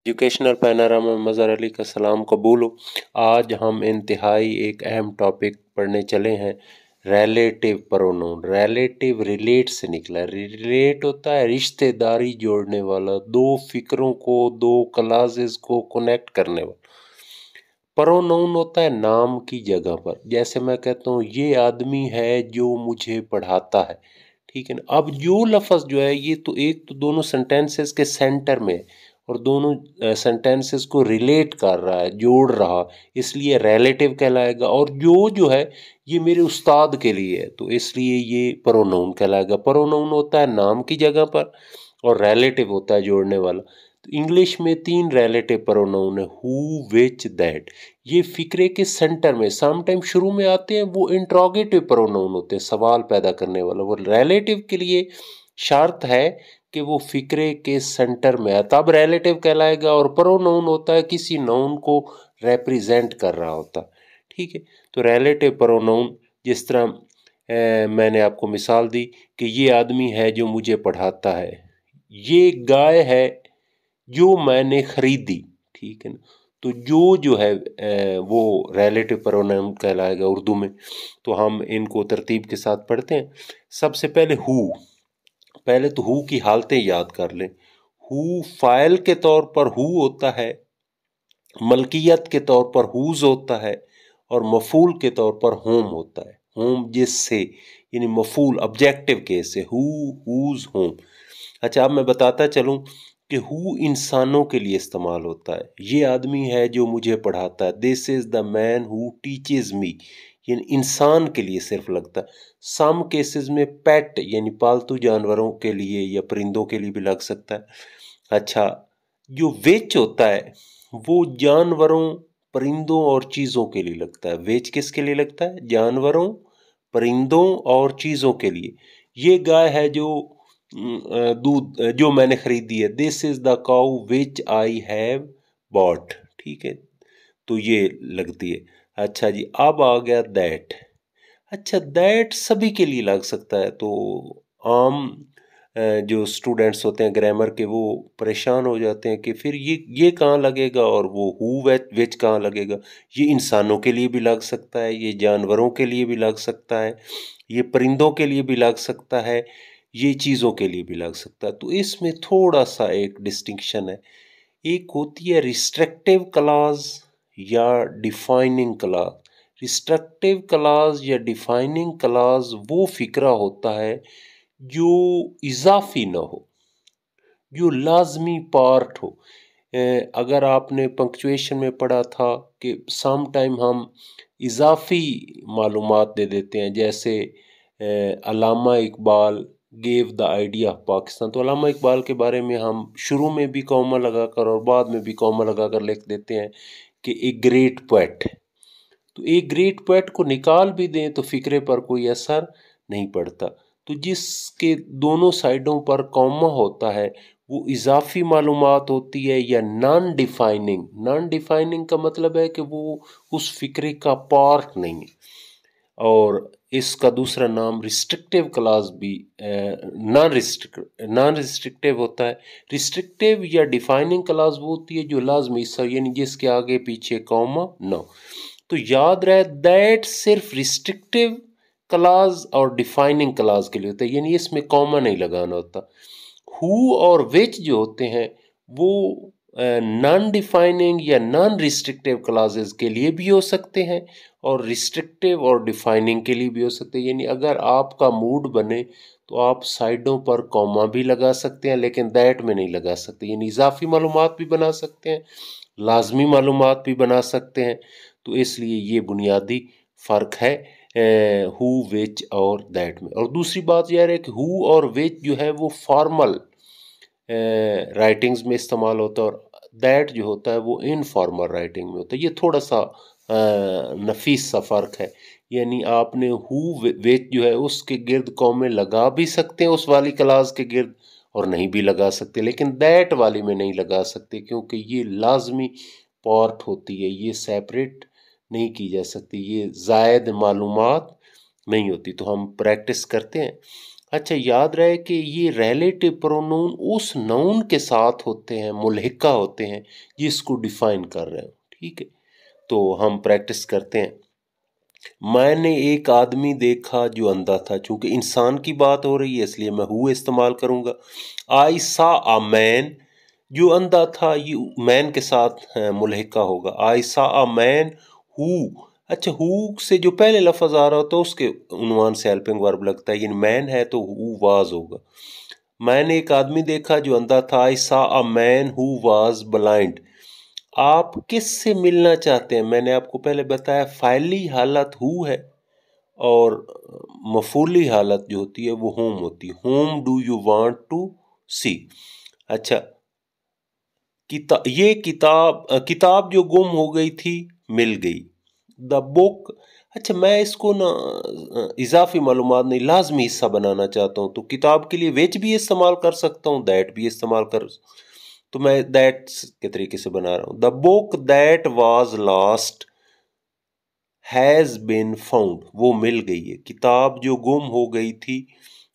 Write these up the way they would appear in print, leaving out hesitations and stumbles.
Educational panorama में मज़हर अली का सलाम कबूल हो। आज हम इंतहाई एक अहम टॉपिक पढ़ने चले हैं, रिलेटिव प्रोनाउन। रिलेटिव रिलेट से निकला, रिलेट होता है रिश्तेदारी जोड़ने वाला, दो फिक्रों को, दो क्लासेस को कनेक्ट करने वाला। प्रोनाउन होता है नाम की जगह पर। जैसे मैं कहता हूँ ये आदमी है जो मुझे पढ़ाता है, ठीक है ना। अब जो लफ्ज़ जो है ये तो एक तो दोनों सेंटेंसेस के सेंटर में है और दोनों सेंटेंसेस को रिलेट कर रहा है, जोड़ रहा, इसलिए रिलेटिव कहलाएगा। और जो है ये मेरे उस्ताद के लिए है, तो इसलिए ये प्रोनाउन कहलाएगा। प्रोनाउन होता है नाम की जगह पर और रिलेटिव होता है जोड़ने वाला। तो इंग्लिश में 3 रिलेटिव प्रोनाउन है, हु, विच, दैट। ये फिक्रे के सेंटर में सम टाइम शुरू में आते हैं, वो इंट्रोगेटिव प्रोनाउन होते हैं, सवाल पैदा करने वाला। वो रिलेटिव के लिए शर्त है कि वो फिक्रे के सेंटर में है, तब रिलेटिव कहलाएगा। और प्रोनाउन होता है किसी नाउन को रिप्रेजेंट कर रहा होता, ठीक है। तो रिलेटिव प्रोनाउन जिस तरह मैंने आपको मिसाल दी कि ये आदमी है जो मुझे पढ़ाता है, ये गाय है जो मैंने खरीदी, ठीक है ना। तो जो है वो रिलेटिव प्रोनाउन कहलाएगा उर्दू में। तो हम इनको तरतीब के साथ पढ़ते हैं। सबसे पहले हु। पहले तो हु की हालतें याद कर लें। हु फाइल के तौर पर हु होता है, मलकियत के तौर पर हुज होता है और मफूल के तौर पर होम होता है। होम जिससे, यानी मफूल ऑब्जेक्टिव केस से, हु, हुज, होम। अच्छा, अब मैं बताता चलूं कि हु इंसानों के लिए इस्तेमाल होता है। ये आदमी है जो मुझे पढ़ाता है, this is the man who teaches me, यानी इंसान के लिए सिर्फ लगता है। सम केसेस में पेट यानी पालतू जानवरों के लिए या परिंदों के लिए भी लग सकता है। अच्छा, जो विच होता है वो जानवरों, परिंदों और चीज़ों के लिए लगता है। विच किसके लिए लगता है? जानवरों, परिंदों और चीज़ों के लिए। ये गाय है जो दूध जो मैंने खरीदी है, this is the cow which I have bought, ठीक है। तो ये लगती है। अच्छा जी, अब आ गया दैट। अच्छा, दैट सभी के लिए लग सकता है। तो आम जो स्टूडेंट्स होते हैं ग्रामर के, वो परेशान हो जाते हैं कि फिर ये कहाँ लगेगा और वो हु विच कहाँ लगेगा। ये इंसानों के लिए भी लग सकता है, ये जानवरों के लिए भी लग सकता है, ये परिंदों के लिए भी लग सकता है, ये चीज़ों के लिए भी लग सकता है। तो इसमें थोड़ा सा एक डिस्टिंक्शन है। एक होती है रिस्ट्रिक्टिव क्लॉज या डिफाइनिंग क्लॉज। रिस्ट्रिक्टिव क्लॉज या डिफाइनिंग क्लॉज वो फिक्रा होता है जो इजाफी ना हो, जो लाजमी पार्ट हो। अगर आपने पंक्चुएशन में पढ़ा था कि सम टाइम हम इजाफी मालूमात दे देते हैं, जैसे Allama Iqbal gave the idea of Pakistan. तो अल्लामा इकबाल के बारे में हम शुरू में भी कॉमा लगाकर और बाद में भी कॉमा लगाकर लिख देते हैं कि एक ग्रेट पोएट। तो एक ग्रेट पोएट को निकाल भी दें तो फिक्रे पर कोई असर नहीं पड़ता। तो जिसके दोनों साइडों पर कॉमा होता है वो इजाफी मालूमात होती है या नॉन डिफाइनिंग। नॉन डिफाइनिंग का मतलब है कि वो उस फिक्रे का पार्ट नहीं है। और इसका दूसरा नाम रिस्ट्रिक्टिव क्लास भी नॉन रिस्ट्रिक्टिव होता है। रिस्ट्रिक्टिव या डिफाइनिंग क्लास वो होती है जो लाजमी हिस्सा, यानी जिसके आगे पीछे कॉमा ना। तो याद रहे दैट सिर्फ रिस्ट्रिक्टिव क्लास और डिफाइनिंग क्लास के लिए होता है, यानी इसमें कॉमा नहीं लगाना होता। हु और विच जो होते हैं वो नॉन डिफाइनिंग या नॉन रिस्ट्रिक्टिव क्लासेस के लिए भी हो सकते हैं और रिस्ट्रिक्टिव और डिफाइनिंग के लिए भी हो सकते हैं। यानी अगर आपका मूड बने तो आप साइडों पर कॉमा भी लगा सकते हैं, लेकिन दैट में नहीं लगा सकते। यानी इजाफी मालूमात भी बना सकते हैं, लाजमी मालूमात भी बना सकते हैं। तो इसलिए ये बुनियादी फ़र्क है हु, विच और दैट में। और दूसरी बात यह है कि हु और विच जो है वो फॉर्मल राइटिंग्स में इस्तेमाल होता है और दैट जो होता है वो इनफॉर्मल राइटिंग में होता है। ये थोड़ा सा नफीस सा फ़र्क है। यानी आपने हु विच जो है उसके गिर्द कॉमे लगा भी सकते हैं उस वाली क्लास के गिर्द, और नहीं भी लगा सकते, लेकिन दैट वाली में नहीं लगा सकते क्योंकि ये लाजमी पार्ट होती है, ये सेपरेट नहीं की जा सकती, ये जायद मालूमात नहीं होती। तो हम प्रैक्टिस करते हैं। अच्छा, याद रहे कि ये रिलेटिव प्रोनाउन उस नाउन के साथ होते हैं, मुल्हिका होते हैं जिसको डिफाइन कर रहे हो। ठीक है, तो हम प्रैक्टिस करते हैं। मैंने एक आदमी देखा जो अंधा था। चूंकि इंसान की बात हो रही है इसलिए मैं हु इस्तेमाल करूंगा। आई सा अ मैन, जो अंधा था ये मैन के साथ मुल्हिका होगा। आई सा अ मैन हु। अच्छा, हु से जो पहले लफ्ज आ रहा होता है उसके उन्वान से हेल्पिंग वर्ब लगता है, यानी मैन है तो हु वाज होगा। मैंने एक आदमी देखा जो अंधा था। आई सा a man who was blind. आप किससे मिलना चाहते हैं? मैंने आपको पहले बताया फाइली हालत हु है और मफूली हालत जो होती है वो होम होती है। Home do you want to see. अच्छा, ये किताब जो गुम हो गई थी मिल गई। The book. अच्छा, मैं इसको ना इजाफी मालूमात नहीं, लाजमी हिस्सा बनाना चाहता हूँ, तो किताब के लिए विच भी इस्तेमाल कर सकता हूँ, दैट भी इस्तेमाल कर, तो मैं दैट के तरीके से बना रहा हूँ। The book that was lost has been found. वो मिल गई है। किताब जो गुम हो गई थी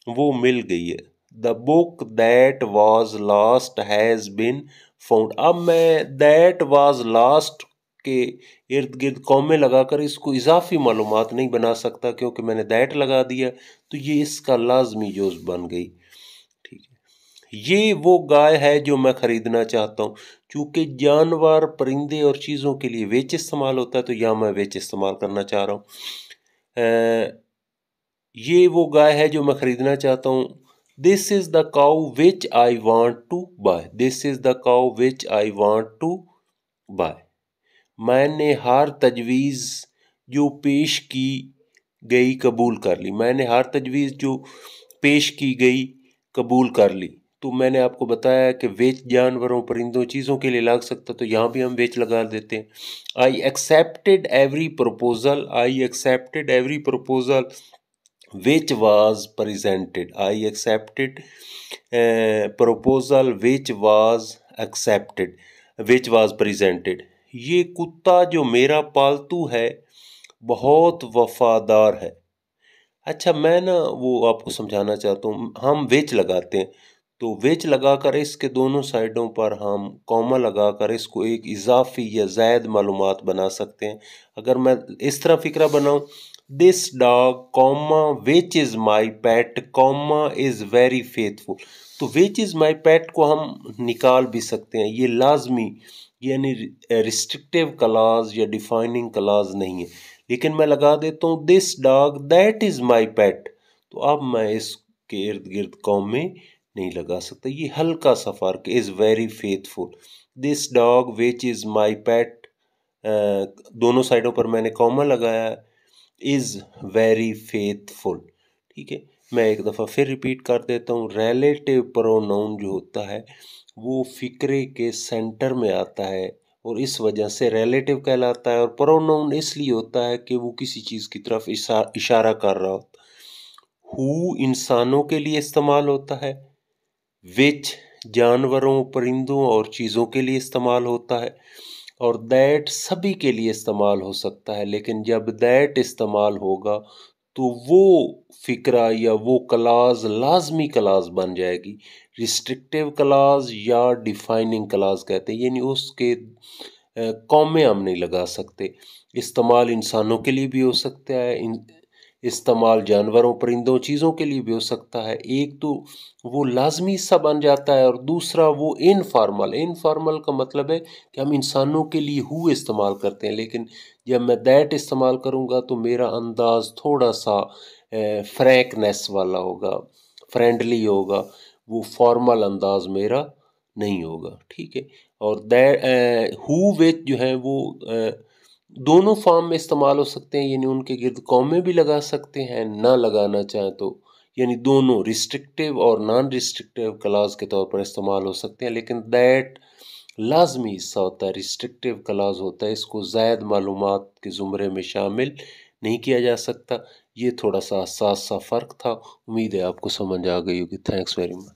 वो मिल गई है। The book that was lost has been found. अब मैं दैट वाज लॉस्ट के इर्द गिर्द कॉमे लगाकर इसको इजाफी मालूमात नहीं बना सकता, क्योंकि मैंने दैट लगा दिया तो ये इसका लाजमी जुज़ बन गई। ठीक है, ये वो गाय है जो मैं खरीदना चाहता हूँ। चूंकि जानवर, परिंदे और चीज़ों के लिए वेच इस्तेमाल होता है तो यहाँ मैं वेच इस्तेमाल करना चाह रहा हूँ। ये वो गाय है जो मैं खरीदना चाहता हूँ। This is the cow which I want to buy. This is the cow which I want to buy. मैंने हर तजवीज़ जो पेश की गई कबूल कर ली। मैंने हर तजवीज़ जो पेश की गई कबूल कर ली। तो मैंने आपको बताया कि वेच जानवरों, परिंदों, चीज़ों के लिए लग सकता, तो यहाँ भी हम वेच लगा देते हैं। I accepted every proposal. I accepted every proposal which was presented. I accepted proposal which was accepted, which was presented. ये कुत्ता जो मेरा पालतू है बहुत वफादार है। अच्छा, मैं ना वो आपको समझाना चाहता हूँ। हम विच लगाते हैं तो विच लगाकर इसके दोनों साइडों पर हम कॉमा लगाकर इसको एक इजाफी या ज़ायद मालूमात बना सकते हैं। अगर मैं इस तरह फिक्रा बनाऊँ, this dog comma which is my pet comma is very faithful, तो विच इज़ माई पेट को हम निकाल भी सकते हैं। ये लाजमी यानी रिस्ट्रिक्टिव क्लाज या डिफाइनिंग क्लाज नहीं है, लेकिन मैं लगा देता हूँ this dog that is my pet, तो अब मैं इसके इर्द गिर्द कॉम में नहीं लगा सकता। ये हल्का सा फर्क, is very faithful. This dog which is my pet, दोनों साइडों पर मैंने कॉमा लगाया, इज़ वेरी फेथफुल। ठीक है, मैं एक दफ़ा फिर रिपीट कर देता हूँ। रिलेटिव प्रोनाउन जो होता है वो फिक्रे के सेंटर में आता है और इस वजह से रिलेटिव कहलाता है, और प्रोनाउन इसलिए होता है कि वो किसी चीज़ की तरफ इशारा कर रहा होता है। हु इंसानों के लिए इस्तेमाल होता है, विच जानवरों, परिंदों और चीज़ों के लिए इस्तेमाल होता है, और दैट सभी के लिए इस्तेमाल हो सकता है। लेकिन जब दैट इस्तेमाल होगा तो वो फिक्रा या वो क्लाज लाजमी क्लाज बन जाएगी। रिस्ट्रिक्टिव क्लाज या डिफाइनिंग क्लाज कहते हैं, यानी उसके कौमे हम नहीं लगा सकते। इस्तेमाल इंसानों के लिए भी हो सकता है, इस्तेमाल जानवरों, परिंदों, चीज़ों के लिए भी हो सकता है। एक तो वो लाजमी हिस्सा बन जाता है और दूसरा वो इनफॉर्मल। इनफॉर्मल का मतलब है कि हम इंसानों के लिए हु इस्तेमाल करते हैं, लेकिन जब मैं दैट इस्तेमाल करूँगा तो मेरा अंदाज़ थोड़ा सा फ्रैंकनेस वाला होगा, फ्रेंडली होगा, वो फॉर्मल अंदाज मेरा नहीं होगा। ठीक है, और दैट हु विच जो है वो दोनों फॉर्म में इस्तेमाल हो सकते हैं, यानी उनके गिर्द कौमे भी लगा सकते हैं, ना लगाना चाहें तो, यानी दोनों रिस्ट्रिक्टिव और नॉन रिस्ट्रिक्टिव क्लाज के तौर पर इस्तेमाल हो सकते हैं। लेकिन दैट लाजमी हिस्सा होता है, रिस्ट्रिक्टिव क्लाज होता है, इसको ज़ायद मालूमात के ज़ुमरे में शामिल नहीं किया जा सकता। ये थोड़ा सा हसास सा फ़र्क था। उम्मीद है आपको समझ आ गई होगी। Thanks very much.